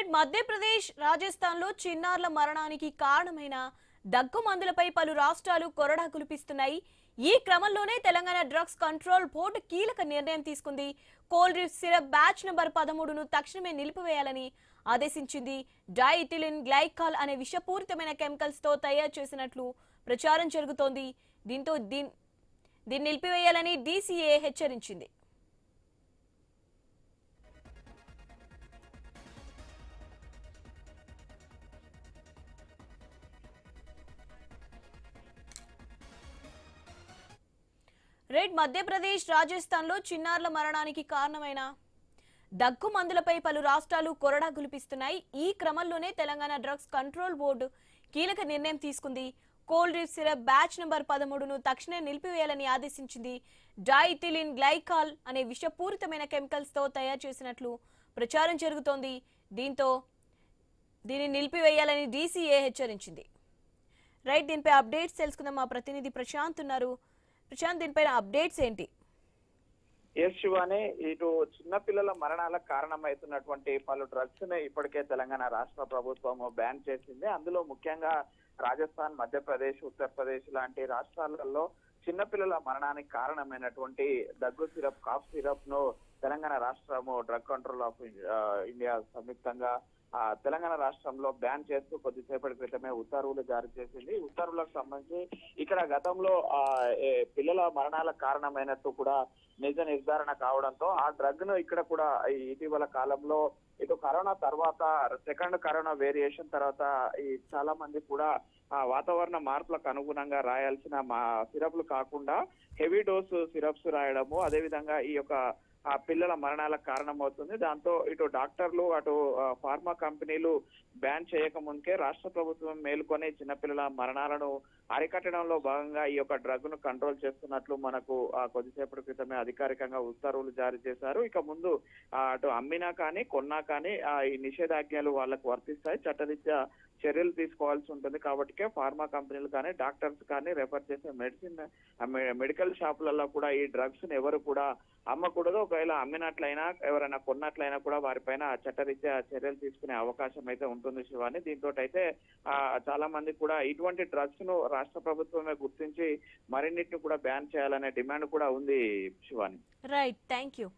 Right Madhya Pradesh రాజస్థాన్లో చిన్నారుల మరణానికి కారణమైన దగ్గు మందులపై పలు రాష్ట్రాలు కొరడా కులిపిస్తున్నాయి. ఈ క్రమంలోనే తెలంగాణ డ్రగ్స్ కంట్రోల్ బోర్డు కీలక నిర్ణయం తీసుకుంది. కోల్డ్రిఫ్ సిరప్ బ్యాచ్ నంబర్ 13ను తక్షణమే నిలిపివేయాలని ఆదేశించింది. డైఇథిలిన్ గ్లైకాల్ అనే విషపూరితమైన కెమికల్స్ తో తయారు చేసినట్లు ప్రచారం జరుగుతోంది. దీంతో దీన్ని నిలిపివేయాలని DCA హెచ్చరించింది. రైట్ మధ్యప్రదేశ్ రాజస్థాన్లో చిన్నారుల మరణానికి కారణమైన దగ్గు మందులపై పలు రాష్ట్రాలు కొరడా గులిపిస్తున్నాయి. ఈ క్రమంలోనే తెలంగాణ డ్రగ్స్ కంట్రోల్ బోర్డు కీలక నిర్ణయం తీసుకుంది. కోల్డ్రిఫ్ సిరప్ బ్యాచ్ నంబర్ 13ను తక్షణమే నిలిపివేయాలని ఆదేశించింది. డైఇథిలిన్ గ్లైకాల్ అనే విషపూరితమైన కెమికల్స్ తో తయారు చేసినట్లు ప్రచారం జరుగుతోంది. దీంతో దీన్ని నిలిపివేయాలని DCA హెచ్చరించింది. రైట్ దీనిపై అప్డేట్స్ తెలుసుకుందాం. మా ప్రతినిధి ప్రశాంత్ ఉన్నారు. ప్రశాంత్, దీనిపైన అప్డేట్స్ ఏంటి? శివాని, ఇటు చిన్నపిల్లల మరణాలకు కారణమవుతున్నటువంటి పలు డ్రగ్స్ ని ఇప్పటికే తెలంగాణ రాష్ట్ర ప్రభుత్వం బ్యాన్ చేసింది. అందులో ముఖ్యంగా రాజస్థాన్, మధ్యప్రదేశ్, ఉత్తరప్రదేశ్ లాంటి రాష్ట్రాలలో చిన్నపిల్లల మరణానికి కారణమైనటువంటి దగ్గు సిరప్, కాఫ్ సిరప్ ను తెలంగాణ రాష్ట్రము డ్రగ్ కంట్రోల్ ఆఫ్ ఇండియా సంయుక్తంగా తెలంగాణ రాష్ట్రంలో బ్యాన్ చేస్తూ కొద్దిసేపటి క్రితమే ఉత్తర్వులు జారీ చేసింది. ఉత్తర్వులకు సంబంధించి ఇక్కడ గతంలో పిల్లల మరణాలకు కారణమైనట్టు కూడా నిజ నిర్ధారణ కావడంతో ఆ డ్రగ్ ను ఇక్కడ కూడా ఇటీవల కాలంలో ఇటు కరోనా తర్వాత సెకండ్ కరోనా వేరియేషన్ తర్వాత ఈ చాలా మంది కూడా వాతావరణ మార్పులకు అనుగుణంగా రాయాల్సిన సిరప్లు కాకుండా హెవీ డోస్ సిరప్స్ రాయడము, అదేవిధంగా ఈ యొక్క పిల్లల మరణాలకు కారణమవుతుంది. దాంతో ఇటు డాక్టర్లు అటు ఫార్మా కంపెనీలు బ్యాన్ చేయక ముందుకే రాష్ట్ర ప్రభుత్వం మేలుకొని చిన్నపిల్లల మరణాలను అరికట్టడంలో భాగంగా ఈ యొక్క డ్రగ్ ను కంట్రోల్ చేస్తున్నట్లు మనకు కొద్దిసేపటి క్రితమే అధికారికంగా ఉత్తర్వులు జారీ చేశారు. ఇక ముందు అటు అమ్మినా కానీ కొన్నా కానీ ఈ నిషేధాజ్ఞలు వాళ్ళకు వర్తిస్తాయి. చట్టరీత్యా చర్యలు తీసుకోవాల్సి ఉంటుంది. కాబట్టి ఫార్మా కంపెనీలు కానీ డాక్టర్స్ కానీ రెఫర్ చేసే మెడికల్ షాపులలో కూడా ఈ డ్రగ్స్ ని ఎవరు కూడా అమ్మకూడదు. ఒకవేళ అమ్మినట్లయినా ఎవరైనా కొన్నట్లయినా కూడా వారిపైన చట్టరీత్యా చర్యలు తీసుకునే అవకాశం అయితే ఉంటుంది శివాని. దీంతో అయితే చాలా మంది కూడా ఇటువంటి డ్రగ్స్ ను రాష్ట్ర ప్రభుత్వమే గుర్తించి మరిన్నిటిని కూడా బ్యాన్ చేయాలనే డిమాండ్ కూడా ఉంది శివాని. Right, thank you.